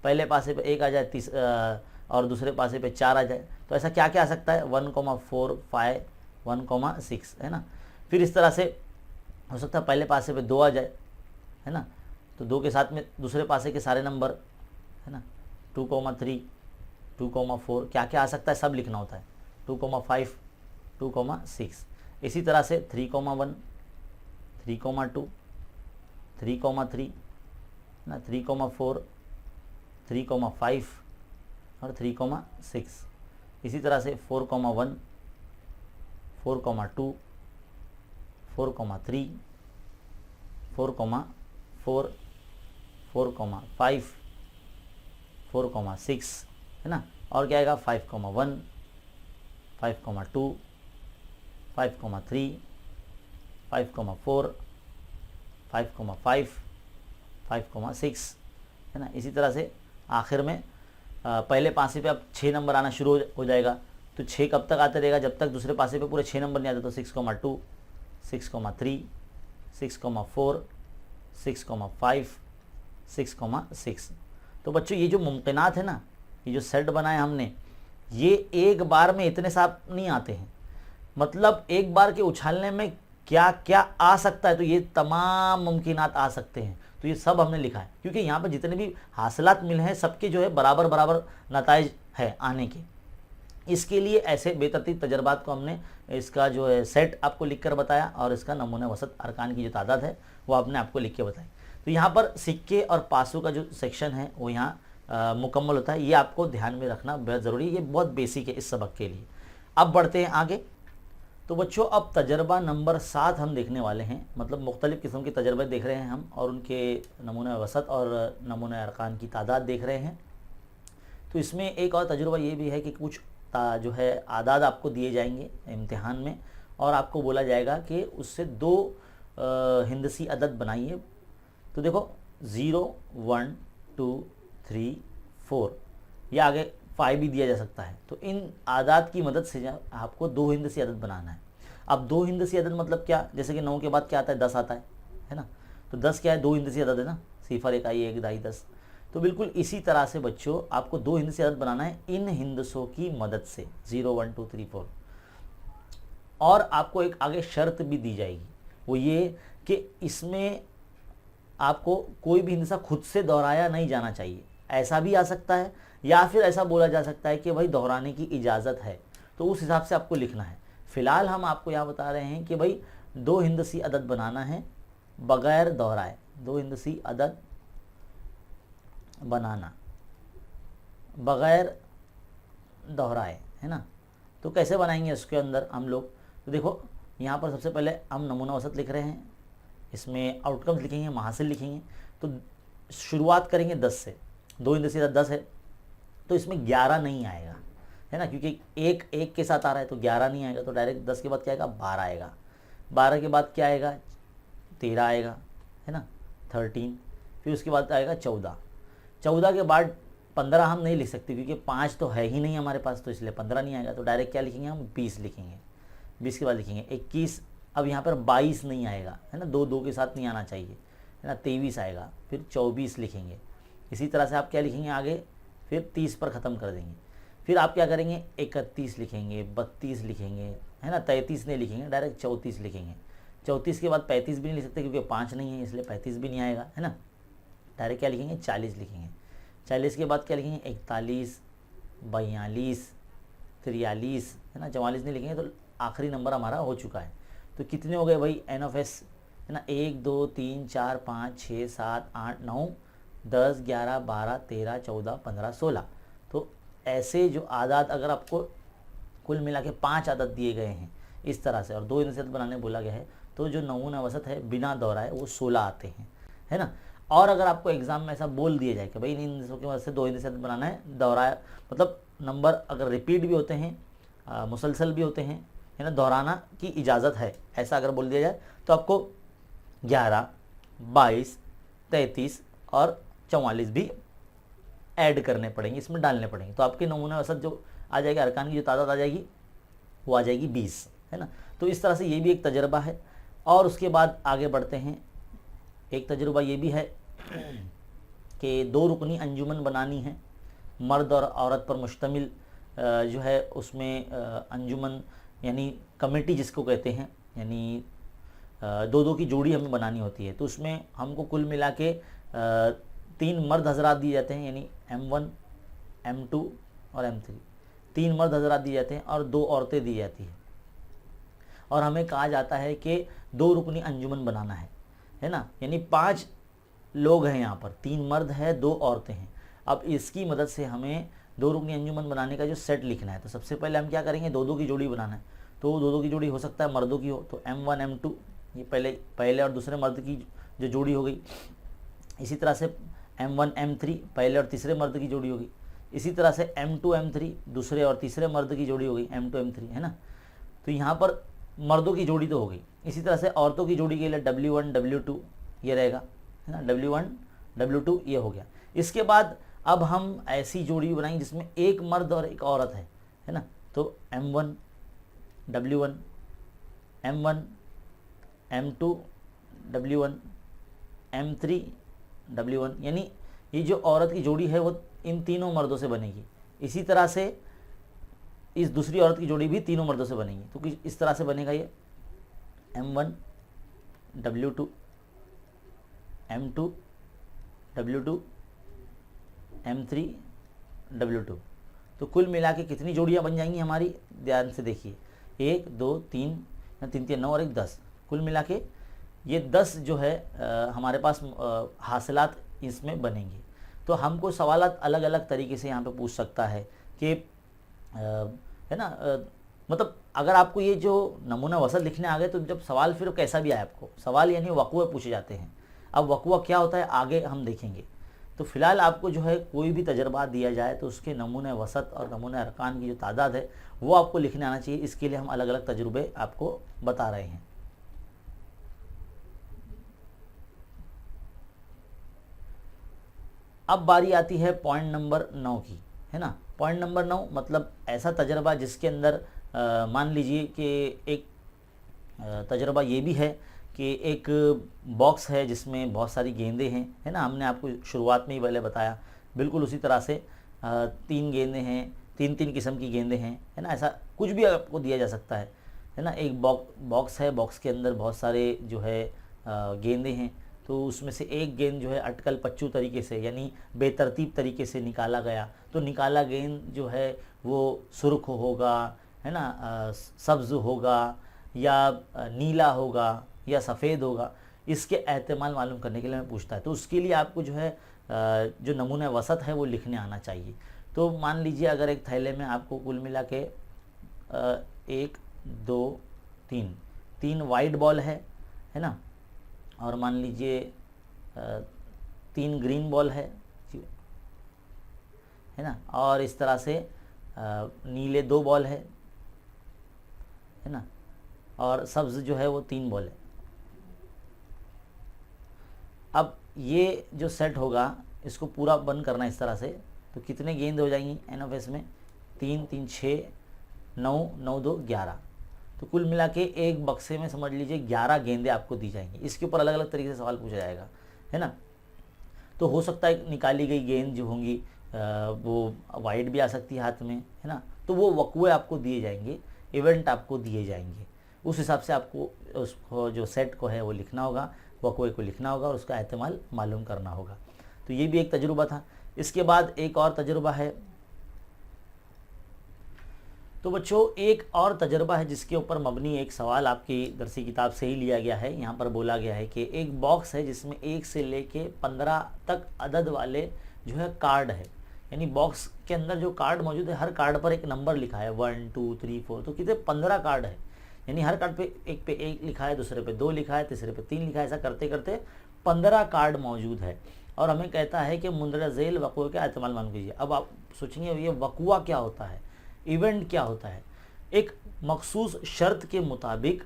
[SPEAKER 1] पहले पासे पे 1 आ जाए और दूसरे पासे पे 4 आ जाए। तो ऐसा क्या क्या आ सकता है, 1,4, 5, 1,6, है ना। फिर इस तरह से हो सकता है पहले पासे पे 2 आ जाए, है ना। तो 2 के साथ में दूसरे पासे के सारे नंबर, है ना, 2,3, 2,4, क्या क्या आ सकता है सब लिखना होता है, 2,5, 2,6। इसी तरह से 3,1, 3,2, 3,3, ना 3,4, 3,5 और 3,6। इसी तरह से 4,1, 4,2, 4,3, 4,4, 4,5, 4,6, है ना। और क्या आएगा 5,1, 5,2, 5,3, 5,4, 5,5, 5,6, है ना। इसी तरह से आखिर में पहले पासे पे अब 6 नंबर आना शुरू हो जाएगा। तो 6 कब तक आते रहेगा, जब तक दूसरे पासे पे पूरे 6 नंबर नहीं आते। तो 6,2, 6,3, 6,4, 6,5, 6,6। तो बच्चों, ये जो मुमकिनात है ना, ये जो सेट बनाए हमने, ये एक बार में इतने साफ नहीं आते हैं। मतलब एक बार के उछालने में क्या क्या आ सकता है, तो ये तमाम मुमकिनात आ सकते हैं। तो ये सब हमने लिखा है, क्योंकि यहाँ पर जितने भी हासिलात मिले हैं सबके जो है बराबर बराबर नताइज है आने के। इसके लिए ऐसे बेतरतीब तजर्बात को हमने इसका जो है सेट आपको लिख कर बताया, और इसका नमूना वसत अरकान की जो तादाद है वो आपने आपको लिख के बताई। तो यहाँ पर सिक्के और पासों का जो सेक्शन है वो यहाँ मुकम्मल होता है। ये आपको ध्यान में रखना बहुत ज़रूरी है, ये बहुत बेसिक है इस सबक के लिए। अब बढ़ते हैं आगे। तो बच्चों, अब तजर्बा नंबर 7 हम देखने वाले हैं। मतलब मुख्तलिफ़ किस्म के तजर्बे देख रहे हैं हम, और उनके नमूना वसत और नमूना अरकान की तादाद देख रहे हैं। तो इसमें एक और तजुर्बा ये भी है कि कुछ जो है आदाद आपको दिए जाएंगे इम्तिहान में, और आपको बोला जाएगा कि उससे 2 हिंदसी अदद बनाइए। तो देखो 0 1 2 3 4 या आगे 5 भी दिया जा सकता है। तो इन आदाद की मदद से आपको 2 हिंदसी अदद बनाना है। अब 2 हिंदसी अदद मतलब क्या, जैसे कि 9 के बाद क्या आता है, 10 आता है ना। तो 10 क्या है, 2 हिंदसी अदद है ना, 0 1 1 दाई 10। तो बिल्कुल इसी तरह से बच्चों आपको 2 हिंदसी अदद बनाना है इन हिंदसों की मदद से, 0 1 2 3 4। और आपको एक आगे शर्त भी दी जाएगी, वो ये कि इसमें आपको कोई भी हिंसा खुद से दोहराया नहीं जाना चाहिए। ऐसा भी आ सकता है, या फिर ऐसा बोला जा सकता है कि भाई दोहराने की इजाज़त है, तो उस हिसाब से आपको लिखना है। फिलहाल हम आपको यहाँ बता रहे हैं कि भाई 2 हिंदसी अदद बनाना है बगैर दोहराए, 2 हिंदसी अदद बनाना बगैर दोहराए, है ना। तो कैसे बनाएंगे उसके अंदर हम लोग, तो देखो यहाँ पर सबसे पहले हम नमूना औसत लिख रहे हैं, इसमें आउटकम्स लिखेंगे, महासिल लिखेंगे। तो शुरुआत करेंगे 10 से, 2 हिंदसी अदद 10 है, तो इसमें 11 नहीं आएगा, है ना, क्योंकि एक एक के साथ आ रहा है तो 11 नहीं आएगा। तो डायरेक्ट 10 के बाद क्या आएगा, 12 आएगा। 12 के बाद क्या आएगा, 13 आएगा, है ना, 13। फिर उसके बाद आएगा 14। 14 के बाद 15 हम नहीं लिख सकते क्योंकि 5 तो है ही नहीं हमारे पास, तो इसलिए 15 नहीं आएगा। तो डायरेक्ट क्या लिखेंगे हम, 20 लिखेंगे। 20 के बाद लिखेंगे 21। अब यहाँ पर 22 नहीं आएगा, है ना, 2 2 के साथ नहीं आना चाहिए, है ना। 23 आएगा, फिर 24 लिखेंगे। इसी तरह से आप क्या लिखेंगे आगे, फिर 30 पर ख़त्म कर देंगे। फिर आप क्या करेंगे, 31 लिखेंगे, 32 लिखेंगे, है ना, 33 नहीं लिखेंगे, डायरेक्ट 34 लिखेंगे। 34 के बाद 35 भी नहीं लिख सकते क्योंकि 5 नहीं है, इसलिए 35 भी नहीं आएगा, है ना। डायरेक्ट क्या लिखेंगे, 40 लिखेंगे। 40 के बाद क्या लिखेंगे, 41 42 43, है ना। 44 नहीं लिखेंगे तो आखिरी नंबर हमारा हो चुका है। तो कितने हो गए भाई, एन ऑफ एस, है ना, 1 2 3 4 5 6 7 8 9 10 11 12 13 14 15 16। तो ऐसे जो आदाद अगर आपको कुल मिला के 5 आदत दिए गए हैं इस तरह से, और 2 हिंदसी अदद बनाने बोला गया है, तो जो नमूना औसत है बिना दोहराए वो 16 आते हैं, है ना। और अगर आपको एग्जाम में ऐसा बोल दिया जाए कि भाई इन हिंदसों की मदद से 2 हिंदसी अदद बनाना है, दोहराया मतलब नंबर अगर रिपीट भी होते हैं, मुसलसल भी होते हैं, है ना, दोहराना की इजाज़त है, ऐसा अगर बोल दिया जाए, तो आपको 11 22 33 और 44 भी ऐड करने पड़ेंगे, इसमें डालने पड़ेंगे। तो आपके नमूना औसत जो आ जाएगा, अरकान की जो तादाद आ जाएगी वो आ जाएगी 20, है ना। तो इस तरह से ये भी एक तजर्बा है। और उसके बाद आगे बढ़ते हैं, एक तजुर्बा ये भी है कि 2 रुकनी अंजुमन बनानी है, मर्द और औरत पर मुश्तमिल जो है उसमें अंजुमन यानी कमेटी जिसको कहते हैं, यानी 2 की जोड़ी हमें बनानी होती है। तो उसमें हमको कुल मिला के 3 मर्द हजरात दिए जाते हैं, यानी M1 M2 और M3। 3 मर्द हजरात दिए जाते हैं और 2 औरतें दी जाती हैं, और हमें कहा जाता है कि 2 रुकनी अंजुमन बनाना है ना, यानी 5 लोग हैं यहाँ पर, 3 मर्द है 2 औरतें हैं। अब इसकी मदद से हमें 2 रुकनी अंजुमन बनाने का जो सेट लिखना है, तो सबसे पहले हम क्या करेंगे, 2 की जोड़ी बनाना है। तो 2 की जोड़ी हो सकता है मर्दों की हो, तो M1 M2 ये पहले और दूसरे मर्द की जो जोड़ी हो गई। इसी तरह से M1 M3 पहले और तीसरे मर्द की जोड़ी होगी। इसी तरह से M2 M3 दूसरे और तीसरे मर्द की जोड़ी हो गई, M2 M3, है ना। तो यहाँ पर मर्दों की जोड़ी तो हो गई। इसी तरह से औरतों की जोड़ी के लिए W1 W2 ये रहेगा, है ना, W1 W2 ये हो गया। इसके बाद अब हम ऐसी जोड़ी बनाएंगे जिसमें एक मर्द और एक औरत है ना। तो M1 W1 M1 M2 W1 M3 W1, यानी ये जो औरत की जोड़ी है वो इन तीनों मर्दों से बनेगी। इसी तरह से इस दूसरी औरत की जोड़ी भी तीनों मर्दों से बनेगी। तो इस तरह से बनेगा ये M1 W2 M2 W2 M3 W2। तो कुल मिला के कितनी जोड़ियाँ बन जाएंगी हमारी, ध्यान से देखिए, 1 2 3 3 3 9 और 1 10। कुल मिला के ये 10 जो है हमारे पास हासिलात इसमें बनेंगे। तो हमको सवालात अलग अलग तरीके से यहाँ पे पूछ सकता है कि है ना, मतलब अगर आपको ये जो नमूना वसत लिखने आ गए तो जब सवाल फिर कैसा भी आए आपको, सवाल यानी वक़ुए पूछे जाते हैं। अब वक़ुआ क्या होता है आगे हम देखेंगे। तो फ़िलहाल आपको जो है कोई भी तजर्बा दिया जाए तो उसके नमूने वसत और नमूने अरकान की जो तादाद है वो आपको लिखने आना चाहिए। इसके लिए हम अलग अलग तजुर्बे आपको बता रहे हैं। अब बारी आती है पॉइंट नंबर 9 की, है ना। पॉइंट नंबर 9 मतलब ऐसा तजर्बा जिसके अंदर मान लीजिए कि एक तजर्बा ये भी है कि एक बॉक्स है जिसमें बहुत सारी गेंदें हैं, है ना। हमने आपको शुरुआत में ही पहले बताया, बिल्कुल उसी तरह से 3 गेंदें हैं, 3 किस्म की गेंदें हैं, है ना। ऐसा कुछ भी आपको दिया जा सकता है ना। एक बॉक्स है, बॉक्स के अंदर बहुत सारे जो है गेंदें हैं, तो उसमें से एक गेंद जो है अटकल पच्चू तरीके से यानी बेतरतीब तरीके से निकाला गया, तो निकाला गेंद जो है वो सुर्ख होगा, है ना, सब्ज़ होगा या नीला होगा या सफ़ेद होगा, इसके एहतमाल मालूम करने के लिए मैं पूछता है। तो उसके लिए आपको जो है जो नमूना वसत है वो लिखने आना चाहिए। तो मान लीजिए अगर एक थैले में आपको कुल मिला के 1 2 3 वाइट बॉल है ना, और मान लीजिए 3 ग्रीन बॉल है ना, और इस तरह से नीले 2 बॉल है ना, और सब्ज़ जो है वो 3 बॉल है। अब ये जो सेट होगा इसको पूरा बंद करना इस तरह से, तो कितने गेंद हो जाएंगी NFS में? 3 3 6 9 9 2 11। तो कुल मिला के एक बक्से में समझ लीजिए 11 गेंदें आपको दी जाएंगी। इसके ऊपर अलग अलग तरीके से सवाल पूछा जाएगा, है ना। तो हो सकता है निकाली गई गेंद जो होंगी वो वाइट भी आ सकती है हाथ में, है ना। तो वो वक़्वे आपको दिए जाएंगे, इवेंट आपको दिए जाएंगे, उस हिसाब से आपको उसको जो सेट को है वो लिखना होगा, वक़्वे को लिखना होगा और उसका एहतमाल मालूम करना होगा। तो ये भी एक तजुर्बा था। इसके बाद एक और तजुर्बा है। तो बच्चों एक और तजर्बा है जिसके ऊपर मबनी एक सवाल आपकी दरसी किताब से ही लिया गया है। यहाँ पर बोला गया है कि एक बॉक्स है जिसमें 1 से लेके 15 तक अदद वाले जो है कार्ड है, यानी बॉक्स के अंदर जो कार्ड मौजूद है हर कार्ड पर एक नंबर लिखा है 1 2 3 4, तो कितने 15 कार्ड है, यानी हर कार्ड पे एक लिखा है, दूसरे पे 2 लिखा है, तीसरे पे 3 लिखा है, ऐसा करते करते 15 कार्ड मौजूद है। और हमें कहता है कि मुंदरजा झेल वक़्वे का एहतमाल मालूम कीजिए। अब आप सोचेंगे ये वक़्वा क्या होता है, इवेंट क्या होता है? एक मखसूस शर्त के मुताबिक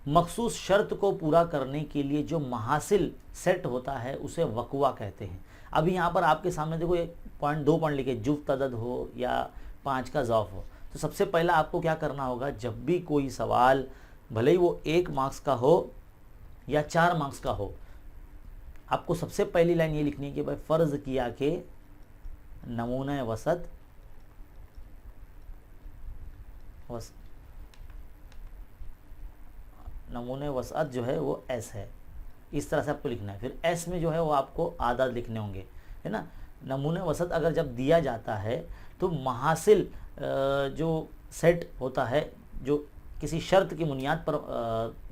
[SPEAKER 1] मखसूस शर्त को पूरा करने के लिए जो महासिल सेट होता है उसे वक़्वा कहते हैं। अभी यहाँ पर आपके सामने देखो एक पॉइंट 2 पॉइंट लिखे, जुफ्त अदद हो या 5 का ज़ौफ़ हो। तो सबसे पहला आपको क्या करना होगा, जब भी कोई सवाल भले ही वो 1 मार्क्स का हो या 4 मार्क्स का हो, आपको सबसे पहली लाइन ये लिखनी है कि भाई फ़र्ज़ किया कि नमूना वसत नमूने वसअत जो है वो S है, इस तरह से आपको लिखना है। फिर S में जो है वो आपको आदाद लिखने होंगे, है ना। नमूने वसअत अगर जब दिया जाता है तो महासिल जो सेट होता है जो किसी शर्त की बुनियाद पर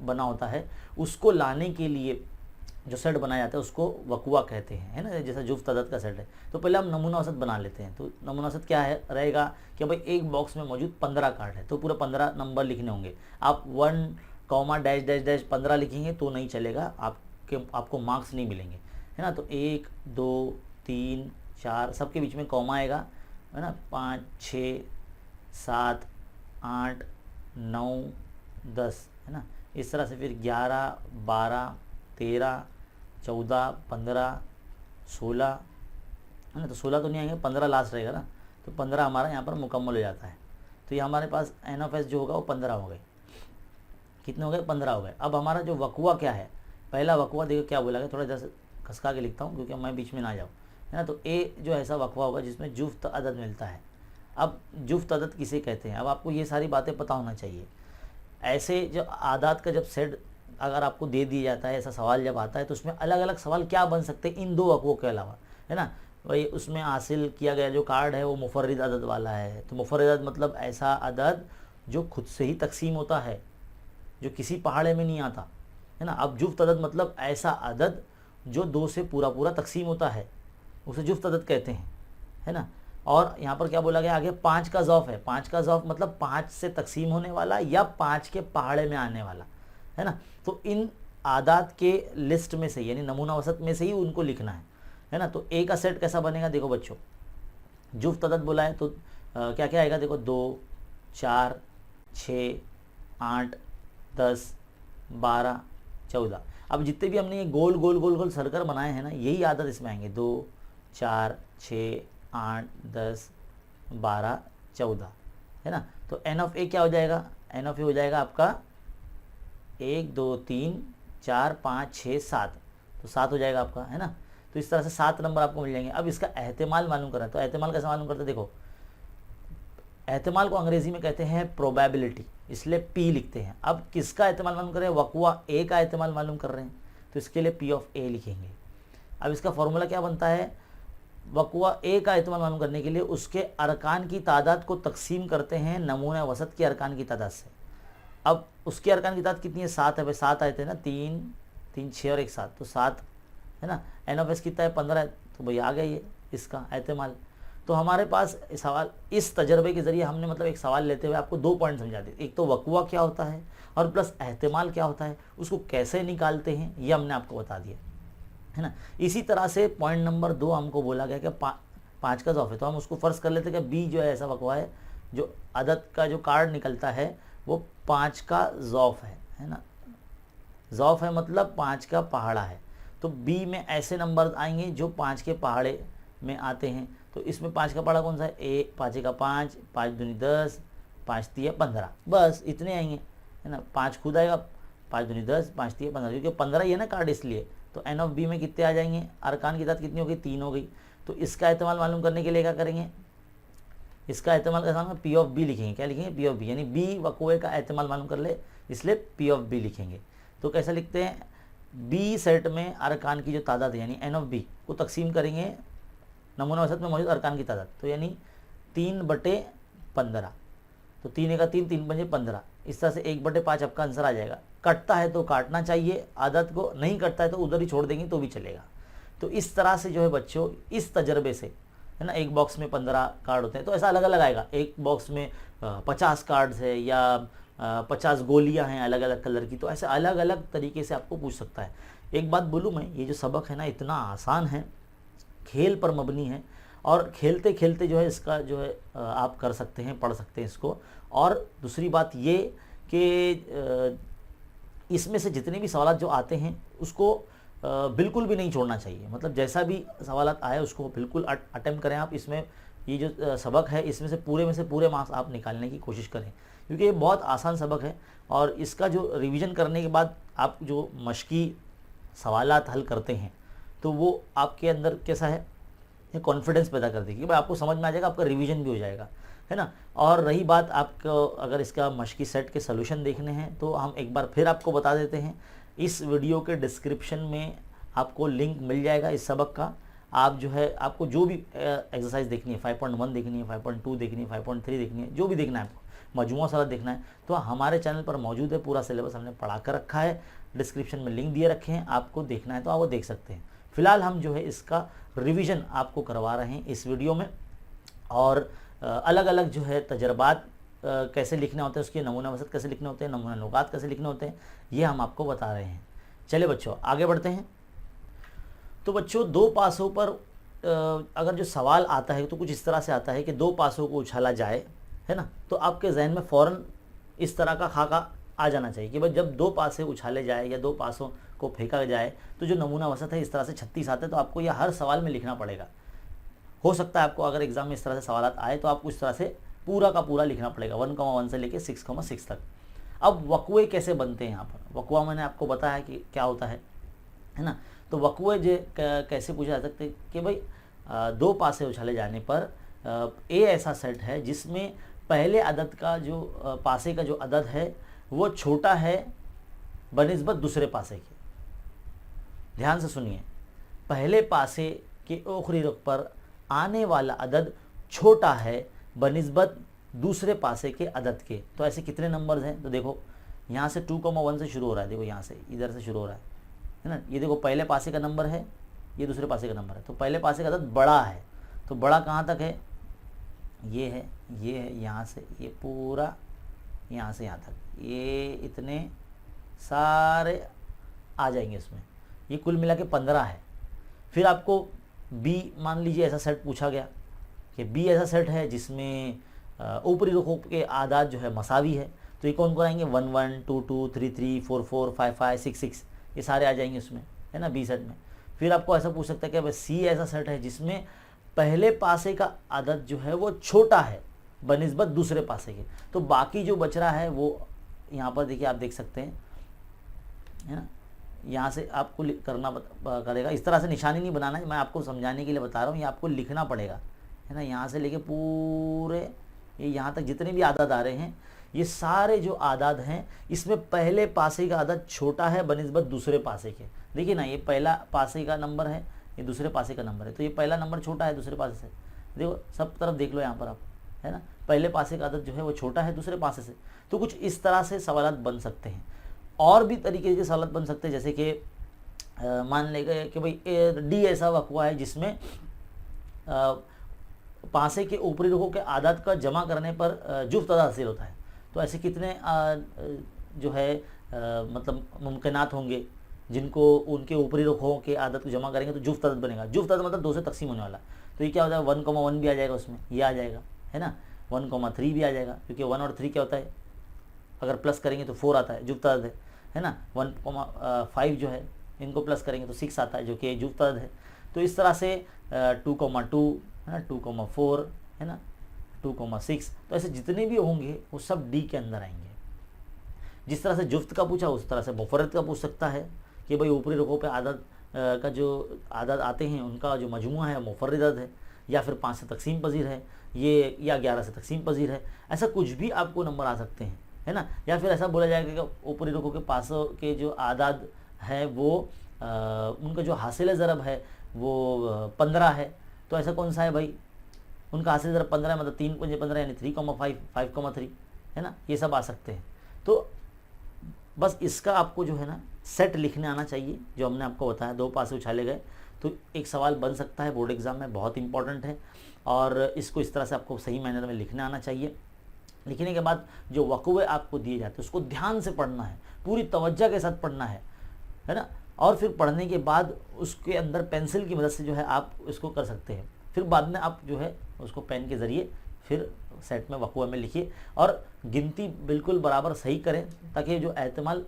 [SPEAKER 1] बना होता है, उसको लाने के लिए जो सेट बनाया जाता है उसको वक़्वा कहते हैं, है ना। जैसा जुफ्त अदद का सेट है, तो पहले हम नमूना औसत बना लेते हैं। तो नमूना औसत क्या है रहेगा कि भाई एक बॉक्स में मौजूद 15 कार्ड है, तो पूरा 15 नंबर लिखने होंगे। आप 1 कॉमा डैश डैश डैश 15 लिखेंगे तो नहीं चलेगा, आपको मार्क्स नहीं मिलेंगे, है ना। तो 1 2 3 4 सबके बीच में कॉमा आएगा, है ना। 5 6 7 8 9 10, है ना। इस तरह से फिर 11 12 13 14 15 16, है ना। तो 16 तो नहीं आएंगे, 15 लास्ट रहेगा ना, तो 15 हमारा यहाँ पर मुकम्मल हो जाता है। तो ये हमारे पास NFS जो होगा वो 15 हो गए। कितने हो गए? 15 हो गए। अब हमारा जो वक़्वा क्या है, पहला वक़्वा देखो क्या बोला गया, थोड़ा जैसे खसका के लिखता हूँ क्योंकि मैं बीच में ना जाऊँ, है ना। तो A जो ऐसा वक़्वा होगा जिसमें जुफ्त अदद मिलता है। अब जुफ्त अदद किसे कहते हैं, अब आपको ये सारी बातें पता होना चाहिए। ऐसे जो आदात का जब सेट अगर आपको दे दिया जाता है, ऐसा सवाल जब आता है तो उसमें अलग अलग सवाल क्या बन सकते हैं इन 2 वक़्वों के अलावा, है ना। भाई उसमें हासिल किया गया जो कार्ड है वो मुफर्रिद अदद वाला है, तो मुफर्रिद अदद मतलब ऐसा अदद जो खुद से ही तकसीम होता है, जो किसी पहाड़े में नहीं आता, है ना। अब जुफ्त अदद मतलब ऐसा अदद जो 2 से पूरा पूरा तकसीम होता है, उसे जुफ्त अदद कहते हैं, है ना। और यहाँ पर क्या बोला गया आगे, 5 का ज़ौफ़ है। 5 का ज़ौफ़ मतलब 5 से तकसीम होने वाला या 5 के पहाड़े में आने वाला, है ना। तो इन आदात के लिस्ट में से यानी नमूना वसत में से ही उनको लिखना है है ना। तो ए का सेट कैसा बनेगा, देखो बच्चों, जुफ्त अदद बोला है तो क्या क्या आएगा, देखो 2, 4, 6, 8, 10, 12, 14। अब जितने भी हमने ये गोल गोल गोल गोल सर्कल बनाए हैं ना, यही आदत इसमें आएंगे, 2, 4, 6, 8, 10, 12, 14, है ना। तो एन ऑफ ए क्या हो जाएगा, एन ऑफ ए हो जाएगा आपका 1, 2, 3, 4, 5, 6, 7, तो 7 हो जाएगा आपका, है ना। तो इस तरह से 7 नंबर आपको मिल जाएंगे। अब इसका एहतिमाल मालूम करना है, तो एहतिमाल कैसे मालूम करते हैं, देखो एहतिमाल को अंग्रेजी में कहते हैं प्रोबेबिलिटी, इसलिए पी लिखते हैं। अब किसका एहतिमाल मालूम कर रहे हैं, वक़वा ए का एहतिमाल मालूम कर रहे हैं, तो इसके लिए पी ऑफ ए लिखेंगे। अब इसका फॉर्मूला क्या बनता है, वक़वा ए का एहतिमाल मालूम करने के लिए उसके अरकान की तादाद को तकसीम करते हैं नमूना वसत के अरकान की तादाद से। अब उसके अरकान की तादाद कितनी है, 7 है भाई, 7 आए थे ना, 3, 3, 6 और 1 7, तो 7 है ना। एन ऑफ एस कितना है, 15 है, तो भाई आ गया ये इसका एहतिमाल। तो हमारे पास सवाल, इस तजर्बे के ज़रिए हमने मतलब एक सवाल लेते हुए आपको 2 पॉइंट समझा दिए, एक तो वक़वा क्या होता है और प्लस एहतिमाल क्या होता है, उसको कैसे निकालते हैं ये हमने आपको बता दिया, है ना। इसी तरह से पॉइंट नंबर 2 हमको बोला गया कि 5 का ज़ौफ़ है, तो हम उसको फ़र्ज़ कर लेते हैं कि बी जो है ऐसा वक़वा है, जो अदद का जो कार्ड निकलता है वो 5 का ज़ौफ़ है ना। ज़ौफ़ है मतलब 5 का पहाड़ा है, तो बी में ऐसे नंबर आएंगे जो 5 के पहाड़े में आते हैं। तो इसमें 5 का पहाड़ा कौन सा है, ए, 5 का 5, 5 दूनी 10, 5 तिया 15, बस इतने आएंगे, है ना। 5 खुद आएगा, 5 दूनी 10, 5 तिया 15, क्योंकि 15 ही है ना कार्ड, इसलिए। तो एन ऑफ बी में कितने आ जाएंगे, अरकान की तादाद कितनी हो गई, 3 हो गई। तो इसका एहतिमाल मालूम करने के लिए क्या करेंगे, इसका एहतिमाल कैसा होगा, पी ऑफ बी लिखेंगे। क्या लिखेंगे, पी ऑफ बी, यानी बी वक़वे का एहतिमाल मालूम कर ले, इसलिए पी ऑफ बी लिखेंगे। तो कैसा लिखते हैं, बी सेट में अरकान की जो तादाद है यानी एन ऑफ बी को तकसीम करेंगे नमूना वसत में मौजूद अरकान की तादाद, तो यानी 3/15, तो 3 का 3, 3 पंजे 15, इस तरह से 1/5 आपका आंसर आ जाएगा। कटता है तो काटना चाहिए आदत को, नहीं कटता है तो उधर ही छोड़ देंगे तो भी चलेगा। तो इस तरह से जो है बच्चों, इस तजर्बे से, है ना, एक बॉक्स में 15 कार्ड होते हैं, तो ऐसा अलग अलग आएगा, एक बॉक्स में 50 कार्ड्स है या 50 गोलियां हैं अलग अलग कलर की, तो ऐसे अलग अलग तरीके से आपको पूछ सकता है। एक बात बोलूँ मैं, ये जो सबक है ना इतना आसान है, खेल पर मबनी है, और खेलते खेलते जो है इसका जो है आप कर सकते हैं, पढ़ सकते हैं इसको। और दूसरी बात ये कि इसमें से जितने भी सवाल जो आते हैं उसको बिल्कुल भी नहीं छोड़ना चाहिए, मतलब जैसा भी सवाल आए उसको बिल्कुल अटेम्प्ट करें आप। इसमें ये जो सबक है इसमें से पूरे मार्क्स आप निकालने की कोशिश करें, क्योंकि ये बहुत आसान सबक है। और इसका जो रिवीजन करने के बाद आप जो मश्की सवालात हल करते हैं तो वो आपके अंदर कैसा है, ये कॉन्फिडेंस पैदा कर देगी, भाई आपको समझ में आ जाएगा, आपका रिवीजन भी हो जाएगा, है ना। और रही बात आपको अगर इसका मश्की सेट के सॉल्यूशन देखने हैं तो हम एक बार फिर आपको बता देते हैं, इस वीडियो के डिस्क्रिप्शन में आपको लिंक मिल जाएगा इस सबक का। आप जो है, आपको जो भी एक्सरसाइज देखनी है, 5.1 देखनी है, 5.2 देखनी है, 5.3 देखनी है, जो भी देखना है आपको, मजमूआ सारा देखना है, तो हमारे चैनल पर मौजूद है, पूरा सिलेबस हमने पढ़ा कर रखा है, डिस्क्रिप्शन में लिंक दिए रखे हैं, आपको देखना है तो आप वो देख सकते हैं। फिलहाल हम जो है इसका रिवीजन आपको करवा रहे हैं इस वीडियो में, और अलग अलग जो है तजर्बात कैसे लिखने होते हैं, उसके नमूना वसत कैसे लिखने होते हैं, नमूना नुकात कैसे लिखने होते हैं, ये हम आपको बता रहे हैं। चलिए बच्चों आगे बढ़ते हैं। तो बच्चों 2 पासों पर अगर जो सवाल आता है तो कुछ इस तरह से आता है कि 2 पासों को उछाला जाए, है ना, तो आपके जहन में फ़ौरन इस तरह का खाका आ जाना चाहिए कि भाई जब 2 पासे उछाले जाए या 2 पासों को फेंका जाए तो जो नमूना वसत है इस तरह से 36 आते हैं, तो आपको यह हर सवाल में लिखना पड़ेगा। हो सकता है आपको अगर एग्जाम में इस तरह से सवाल आए तो आपको इस तरह से पूरा का पूरा लिखना पड़ेगा, 1,1 से लेके 6,6 तक। अब वक़वे कैसे बनते हैं, यहाँ पर वक़वा मैंने आपको बताया कि क्या होता है ना। तो वक़वे जो कैसे पूछा जा सकते हैं कि भाई 2 पासे उछाले जाने पर ए ऐसा सेट है जिसमें पहले अदद का जो पासे का जो अदद है वो छोटा है बनिस्बत दूसरे पासे के। ध्यान से सुनिए, पहले पासे के आखिरी रुख पर आने वाला अदद छोटा है बनिस्बत दूसरे पासे के अदद के। तो ऐसे कितने नंबर्स हैं, तो देखो यहाँ से 2,1 से शुरू हो रहा है, देखो यहाँ से इधर से शुरू हो रहा है ना। ये देखो पहले पासे का नंबर है, ये दूसरे पासे का नंबर है, तो पहले पासे का अदद बड़ा है, तो बड़ा कहाँ तक है, ये है, ये है, यहाँ से ये पूरा यहाँ से यहाँ तक, ये इतने सारे आ जाएंगे इसमें, ये कुल मिला के 15 है। फिर आपको बी मान लीजिए ऐसा सेट पूछा गया कि बी ऐसा सेट है जिसमें ऊपरी रुखों के आदाद जो है मसावी है, तो ये कौन कौन आएंगे 1 1 2 2 3 3 4 4 5 5 6 6, ये सारे आ जाएंगे उसमें, है ना, बी सेट में। फिर आपको ऐसा पूछ सकता है कि भाई सी ऐसा सेट है जिसमें पहले पासे का आदत जो है वो छोटा है बनिस्बत दूसरे पासे के, तो बाकी जो बच रहा है वो यहाँ पर देखिए आप देख सकते हैं, है ना, यहाँ से आपको करना करेगा। इस तरह से निशानी नहीं बनाना है, मैं आपको समझाने के लिए बता रहा हूँ, ये आपको लिखना पड़ेगा, है ना। यहाँ से लेके पूरे ये यहाँ तक जितने भी आदाद आ रहे हैं, ये सारे जो आदाद हैं इसमें पहले पासे का आदद छोटा है बनिस्बत दूसरे पासे के। देखिए ना, ये पहला पासे का नंबर है, ये दूसरे पासे का नंबर है, तो ये पहला नंबर छोटा है दूसरे पासे से। देखो सब तरफ देख लो यहाँ पर आप, है ना, पहले पासे का आदद जो है वो छोटा है दूसरे पासे से। तो कुछ इस तरह से सवालात बन सकते हैं। और भी तरीके के सवाल बन सकते हैं, जैसे कि मान लेंगे कि भाई डी ऐसा वक्वा है जिसमें पासे के ऊपरी रुखों के आदाद का जमा करने पर जुफ्त अदद हासिल होता है। तो ऐसे कितने जो है मतलब मुमकिनात होंगे जिनको उनके ऊपरी रुखों के आदत को जमा करेंगे तो जुफ्त अदद बनेगा। जुफ्त अदद मतलब 2 से तकसीम होने वाला, तो ये क्या होता है 1,1 भी आ जाएगा उसमें, ये आ जाएगा, है ना, 1,3 भी आ जाएगा, क्योंकि 1 और 3 क्या होता है, अगर प्लस करेंगे तो 4 आता है, जुफ्त अदद है ना। 1,5 जो है इनको प्लस करेंगे तो 6 आता है, जो कि जुफ्त अदद है। तो इस तरह से 2,2 है ना, 2,4 है ना, 2,6, तो ऐसे जितने भी होंगे वो सब डी के अंदर आएंगे। जिस तरह से जुफ्त का पूछा उस तरह से मुफर्रद का पूछ सकता है कि भाई ऊपरी रुखों पे आदद का जो आदद आते हैं उनका जो मजमुआ है मुफर्रद अदद है, या फिर 5 से तकसीम पजीर है ये, या 11 से तकसीम पजीर है। ऐसा कुछ भी आपको नंबर आ सकते हैं, है ना। या फिर ऐसा बोला जाएगा कि ऊपरी रुखों के पासों के जो आदाद है वो उनका जो हासिल ज़रब है वो 15 है, तो ऐसा कौन सा है भाई, उनका हासिल ज़रब 15 है, मतलब 3 पंजे 15 यानी 3,5 5,3, है ना, ये सब आ सकते हैं। तो बस इसका आपको जो है ना सेट लिखने आना चाहिए, जो हमने आपको बताया 2 पासे उछाले गए तो एक सवाल बन सकता है बोर्ड एग्ज़ाम में, बहुत इंपॉर्टेंट है। और इसको इस तरह से आपको सही मैनर में लिखने आना चाहिए। लिखने के बाद जो वक़्वे आपको दिए जाते हैं उसको ध्यान से पढ़ना है, पूरी तवज्जो के साथ पढ़ना है ना। और फिर पढ़ने के बाद उसके अंदर पेंसिल की मदद से जो है आप इसको कर सकते हैं। फिर बाद में आप जो है उसको पेन के ज़रिए फिर सेट में वक़्वे में लिखिए और गिनती बिल्कुल बराबर सही करें, ताकि जो एहतमाल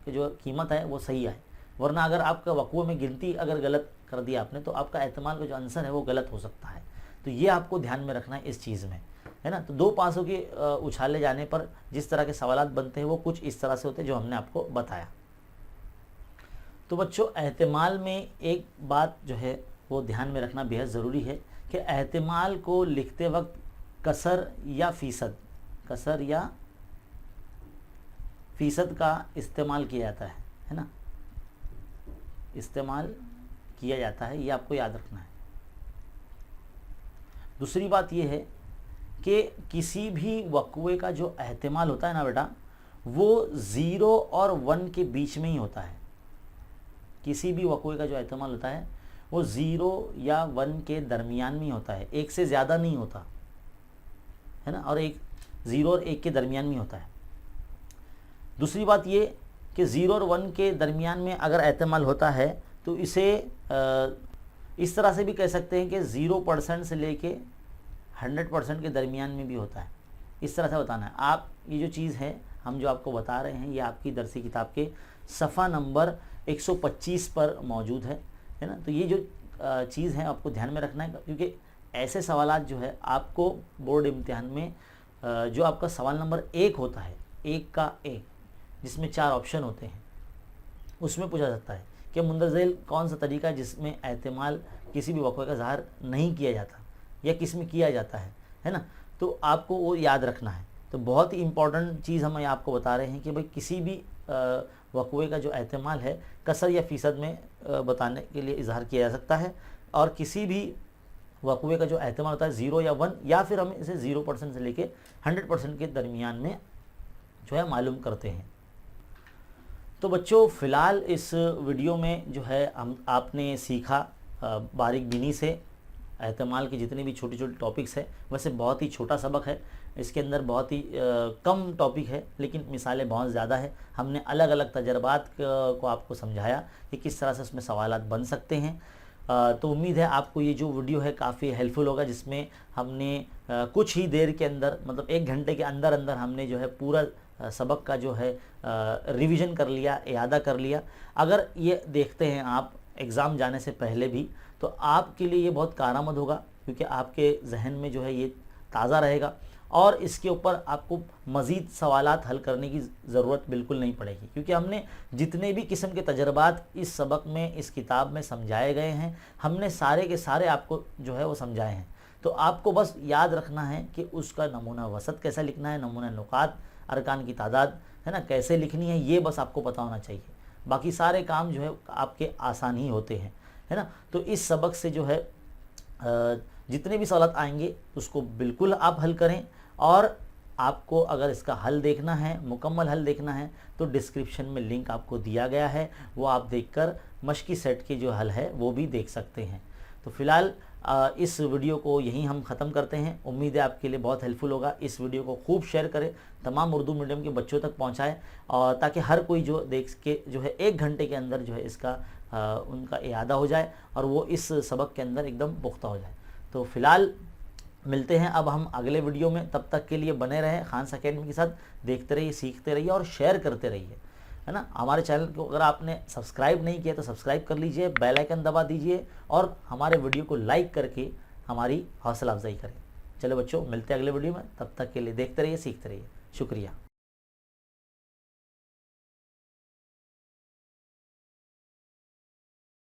[SPEAKER 1] की जो कीमत है वो सही आए। वरना अगर आपका वक़्वे में गिनती अगर गलत कर दिया आपने तो आपका एहतमाल का जो आंसर है वो गलत हो सकता है। तो ये आपको ध्यान में रखना है इस चीज़ में, है ना। तो 2 पासों के उछाले जाने पर जिस तरह के सवालात बनते हैं वो कुछ इस तरह से होते हैं जो हमने आपको बताया। तो बच्चों एहतमाल में एक बात जो है वो ध्यान में रखना बेहद ज़रूरी है कि एहतमाल को लिखते वक्त कसर या फ़ीसद का इस्तेमाल किया जाता है ना, इस्तेमाल किया जाता है, ये आपको याद रखना है। दूसरी बात ये है कि किसी भी वक़्वे का जो एहतमाल होता है ना बेटा, वो 0 और 1 के बीच में ही होता है। किसी भी वक़्वे का जो एहतमाल होता है वो 0 या 1 के दरमियान में ही होता है, 1 से ज़्यादा नहीं होता, है ना, और 0 और 1 के दरमियान में होता है। दूसरी बात ये कि 0 और 1 के दरमियान में अगर एहतमाल होता है तो इसे इस तरह से भी कह सकते हैं कि 0% से लेके 100% के दरमियान में भी होता है। इस तरह से बताना है आप। ये जो चीज़ है हम जो आपको बता रहे हैं ये आपकी दरसी किताब के सफ़ा नंबर 125 पर मौजूद है ना। तो ये जो चीज़ है आपको ध्यान में रखना है, क्योंकि ऐसे सवालात जो है आपको बोर्ड इम्तिहान में जो आपका सवाल नंबर 1 होता है, 1 का 1 जिसमें 4 ऑप्शन होते हैं, उसमें पूछा जाता है कि मुंदरज़ेल कौन सा तरीका है जिसमें एहतमाल किसी भी वक़्वे का ज़ाहिर नहीं किया जाता या किस में किया जाता है ना। तो आपको वो याद रखना है। तो बहुत ही इम्पॉर्टेंट चीज़ हम आपको बता रहे हैं कि भाई किसी भी वक़्वे का जो एहतमाल है कसर या फ़ीसद में बताने के लिए इजहार किया जा सकता है, और किसी भी वक़्वे का जो एहतमाल होता है 0 या 1, या फिर हम इसे 0% से लेके 100% के दरमियान में जो है मालूम करते हैं। तो बच्चों फ़िलहाल इस वीडियो में जो है आपने सीखा बारीक बीनी से एहतमाल की जितनी भी छोटी छोटी टॉपिक्स है। वैसे बहुत ही छोटा सबक है, इसके अंदर बहुत ही कम टॉपिक है, लेकिन मिसालें बहुत ज़्यादा है। हमने अलग अलग तजर्बात को आपको समझाया कि किस तरह से उसमें सवालात बन सकते हैं। तो उम्मीद है आपको ये जो वीडियो है काफ़ी हेल्पफुल होगा, जिसमें हमने कुछ ही देर के अंदर, मतलब 1 घंटे के अंदर अंदर हमने जो है पूरा सबक का जो है रिवीजन कर लिया, इयादा कर लिया। अगर ये देखते हैं आप एग्ज़ाम जाने से पहले भी, तो आपके लिए ये बहुत कारआमद होगा, क्योंकि आपके जहन में जो है ये ताज़ा रहेगा और इसके ऊपर आपको मज़ीद सवालात हल करने की ज़रूरत बिल्कुल नहीं पड़ेगी, क्योंकि हमने जितने भी किस्म के तजर्बात इस सबक में, इस किताब में समझाए गए हैं, हमने सारे के सारे आपको जो है वो समझाए हैं। तो आपको बस याद रखना है कि उसका नमूना वसत कैसा लिखना है, नमूना नुकात, अरकान की तादाद है ना कैसे लिखनी है, ये बस आपको पता होना चाहिए। बाकी सारे काम जो है आपके आसान ही होते हैं, है ना। तो इस सबक से जो है जितने भी सवाल आएंगे उसको बिल्कुल आप हल करें, और आपको अगर इसका हल देखना है, मुकम्मल हल देखना है, तो डिस्क्रिप्शन में लिंक आपको दिया गया है, वो आप देखकर मश्की सेट के जो हल है वो भी देख सकते हैं। तो फ़िलहाल इस वीडियो को यहीं हम ख़त्म करते हैं। उम्मीद है आपके लिए बहुत हेल्पफुल होगा। इस वीडियो को खूब शेयर करें, तमाम उर्दू मीडियम के बच्चों तक पहुंचाएं, और ताकि हर कोई जो देख के जो है 1 घंटे के अंदर जो है इसका उनका इयादा हो जाए और वो इस सबक के अंदर एकदम पुख्ता हो जाए। तो फ़िलहाल मिलते हैं अब हम अगले वीडियो में। तब तक के लिए बने रहें खान्स अकेडमी के साथ, देखते रहिए, सीखते रहिए और शेयर करते रहिए, है ना। हमारे चैनल को अगर आपने सब्सक्राइब नहीं किया तो सब्सक्राइब कर लीजिए, बेल आइकन दबा दीजिए और हमारे वीडियो को लाइक करके हमारी हौसला अफजाई करें। चलो बच्चों, मिलते हैं अगले वीडियो में। तब तक के लिए देखते रहिए, सीखते रहिए। शुक्रिया।